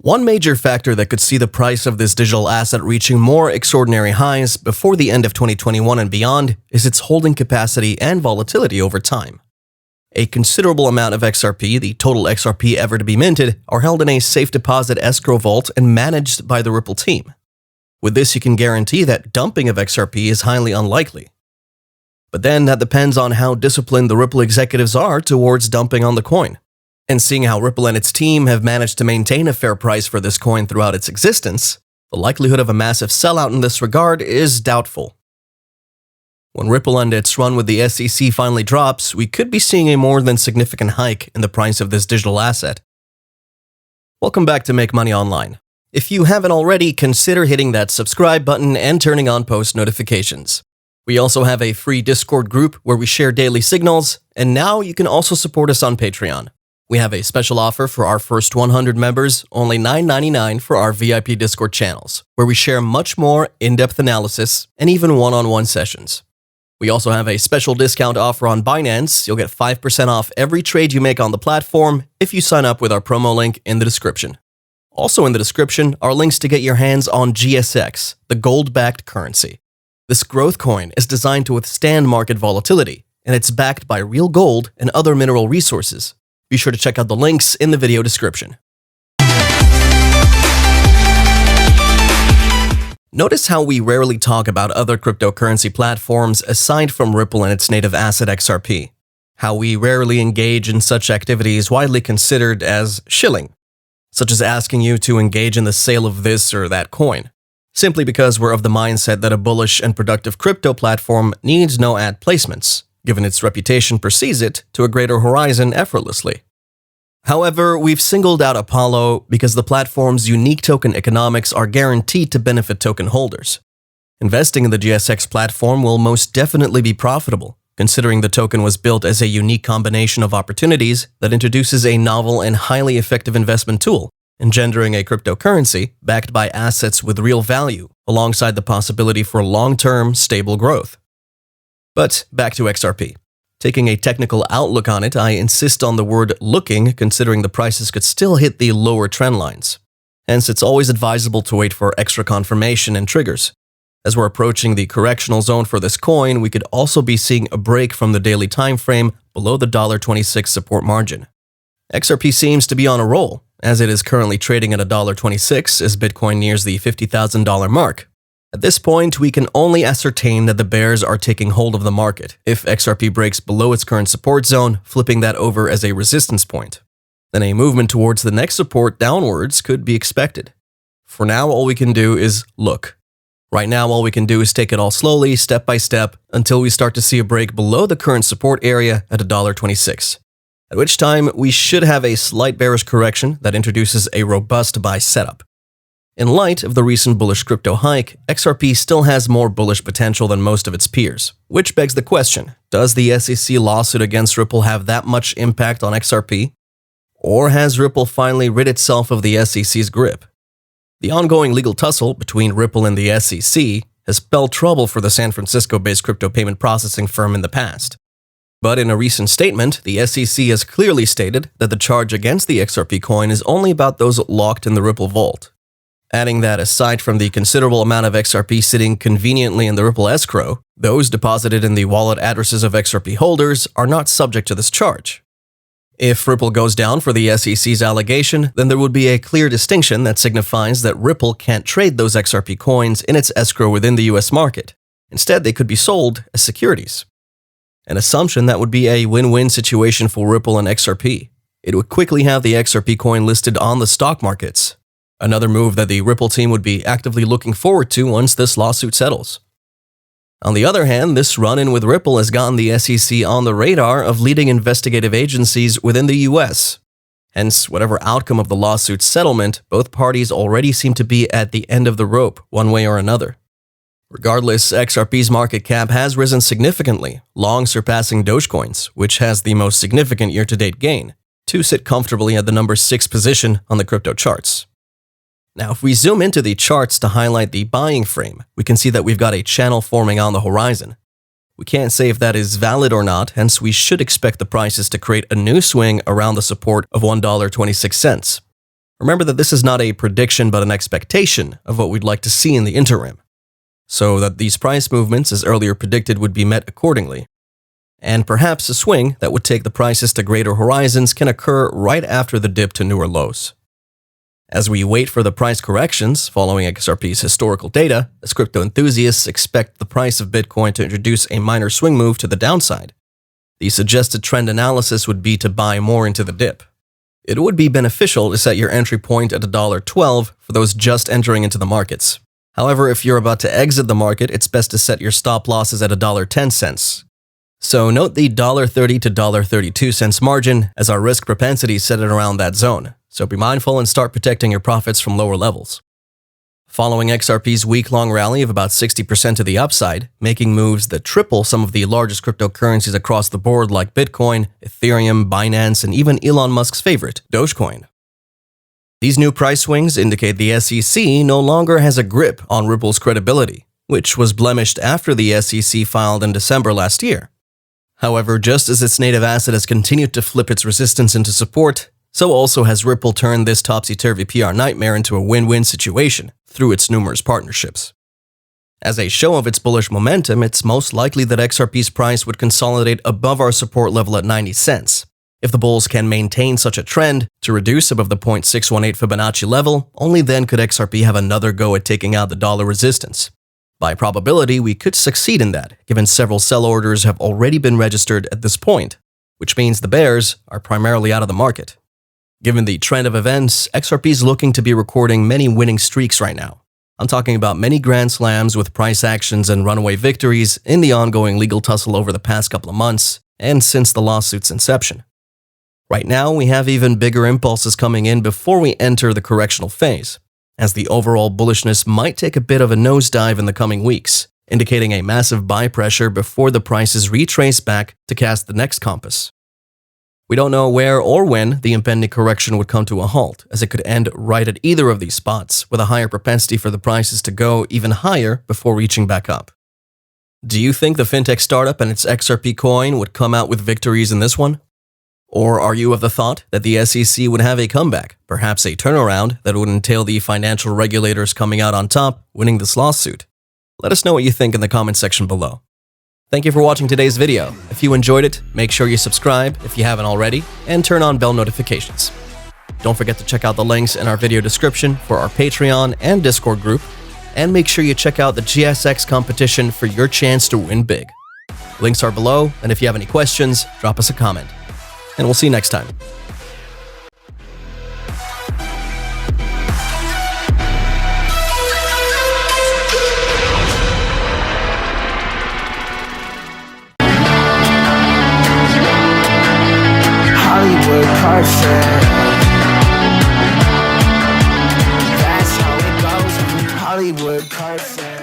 One major factor that could see the price of this digital asset reaching more extraordinary highs before the end of 2021 and beyond is its holding capacity and volatility over time. A considerable amount of XRP, the total XRP ever to be minted, are held in a safe deposit escrow vault and managed by the Ripple team. With this, you can guarantee that dumping of XRP is highly unlikely. But then that depends on how disciplined the Ripple executives are towards dumping on the coin. And seeing how Ripple and its team have managed to maintain a fair price for this coin throughout its existence, the likelihood of a massive sellout in this regard is doubtful. When Ripple and its run with the SEC finally drops, we could be seeing a more than significant hike in the price of this digital asset. Welcome back to Make Money Online. If you haven't already, consider hitting that subscribe button and turning on post notifications. We also have a free Discord group where we share daily signals, and now you can also support us on Patreon. We have a special offer for our first 100 members, only $9.99 for our VIP Discord channels, where we share much more in-depth analysis and even one-on-one sessions. We also have a special discount offer on Binance. You'll get 5% off every trade you make on the platform if you sign up with our promo link in the description. Also in the description are links to get your hands on GSX, the gold-backed currency. This growth coin is designed to withstand market volatility, and it's backed by real gold and other mineral resources. Be sure to check out the links in the video description. Notice how we rarely talk about other cryptocurrency platforms aside from Ripple and its native asset XRP. How we rarely engage in such activities widely considered as shilling, such as asking you to engage in the sale of this or that coin, simply because we're of the mindset that a bullish and productive crypto platform needs no ad placements, given its reputation precedes it to a greater horizon effortlessly. However, we've singled out Apollo because the platform's unique token economics are guaranteed to benefit token holders. Investing in the GSX platform will most definitely be profitable, considering the token was built as a unique combination of opportunities that introduces a novel and highly effective investment tool, engendering a cryptocurrency backed by assets with real value, alongside the possibility for long-term, stable growth. But back to XRP. Taking a technical outlook on it, I insist on the word looking, considering the prices could still hit the lower trend lines. Hence, it's always advisable to wait for extra confirmation and triggers. As we're approaching the correctional zone for this coin, we could also be seeing a break from the daily time frame below the $1.26 support margin. XRP seems to be on a roll, as it is currently trading at $1.26 as Bitcoin nears the $50,000 mark. At this point, we can only ascertain that the bears are taking hold of the market if XRP breaks below its current support zone, flipping that over as a resistance point. Then a movement towards the next support downwards could be expected. For now, all we can do is look. Right now, all we can do is take it all slowly, step by step, until we start to see a break below the current support area at $1.26. At which time, we should have a slight bearish correction that introduces a robust buy setup. In light of the recent bullish crypto hike, XRP still has more bullish potential than most of its peers, which begs the question, does the SEC lawsuit against Ripple have that much impact on XRP? Or has Ripple finally rid itself of the SEC's grip? The ongoing legal tussle between Ripple and the SEC has spelled trouble for the San Francisco-based crypto payment processing firm in the past. But in a recent statement, the SEC has clearly stated that the charge against the XRP coin is only about those locked in the Ripple vault. Adding that aside from the considerable amount of XRP sitting conveniently in the Ripple escrow, those deposited in the wallet addresses of XRP holders are not subject to this charge. If Ripple goes down for the SEC's allegation, then there would be a clear distinction that signifies that Ripple can't trade those XRP coins in its escrow within the US market. Instead, they could be sold as securities. An assumption that would be a win-win situation for Ripple and XRP. It would quickly have the XRP coin listed on the stock markets. Another move that the Ripple team would be actively looking forward to once this lawsuit settles. On the other hand, this run-in with Ripple has gotten the SEC on the radar of leading investigative agencies within the US. Hence, whatever outcome of the lawsuit's settlement, both parties already seem to be at the end of the rope, one way or another. Regardless, XRP's market cap has risen significantly, long surpassing Dogecoin's, which has the most significant year-to-date gain, to sit comfortably at the number 6 position on the crypto charts. Now, if we zoom into the charts to highlight the buying frame, we can see that we've got a channel forming on the horizon. We can't say if that is valid or not, hence we should expect the prices to create a new swing around the support of $1.26. Remember that this is not a prediction but an expectation of what we'd like to see in the interim, so that these price movements, as earlier predicted, would be met accordingly. And perhaps a swing that would take the prices to greater horizons can occur right after the dip to newer lows. As we wait for the price corrections following XRP's historical data, as crypto enthusiasts expect the price of Bitcoin to introduce a minor swing move to the downside, the suggested trend analysis would be to buy more into the dip. It would be beneficial to set your entry point at $1.12 for those just entering into the markets. However, if you're about to exit the market, it's best to set your stop losses at $1.10. So note the $1.30 to $1.32 margin, as our risk propensity is set at around that zone. So be mindful and start protecting your profits from lower levels. Following XRP's week-long rally of about 60% to the upside, making moves that triple some of the largest cryptocurrencies across the board like Bitcoin, Ethereum, Binance, and even Elon Musk's favorite, Dogecoin. These new price swings indicate the SEC no longer has a grip on Ripple's credibility, which was blemished after the SEC filed in December last year. However, just as its native asset has continued to flip its resistance into support, so also has Ripple turned this topsy-turvy PR nightmare into a win-win situation through its numerous partnerships. As a show of its bullish momentum, it's most likely that XRP's price would consolidate above our support level at 90 cents. If the bulls can maintain such a trend to reduce above the 0.618 Fibonacci level, only then could XRP have another go at taking out the dollar resistance. By probability, we could succeed in that, given several sell orders have already been registered at this point, which means the bears are primarily out of the market. Given the trend of events, XRP is looking to be recording many winning streaks right now. I'm talking about many grand slams with price actions and runaway victories in the ongoing legal tussle over the past couple of months and since the lawsuit's inception. Right now, we have even bigger impulses coming in before we enter the correctional phase, as the overall bullishness might take a bit of a nosedive in the coming weeks, indicating a massive buy pressure before the prices retrace back to cast the next compass. We don't know where or when the impending correction would come to a halt, as it could end right at either of these spots, with a higher propensity for the prices to go even higher before reaching back up. Do you think the fintech startup and its XRP coin would come out with victories in this one? Or are you of the thought that the SEC would have a comeback, perhaps a turnaround that would entail the financial regulators coming out on top, winning this lawsuit? Let us know what you think in the comment section below. Thank you for watching today's video. If you enjoyed it, make sure you subscribe if you haven't already, and turn on bell notifications. Don't forget to check out the links in our video description for our Patreon and Discord group, and make sure you check out the GSX competition for your chance to win big. Links are below, and if you have any questions, drop us a comment. And we'll see you next time. Perfect. That's how it goes. Hollywood perfect.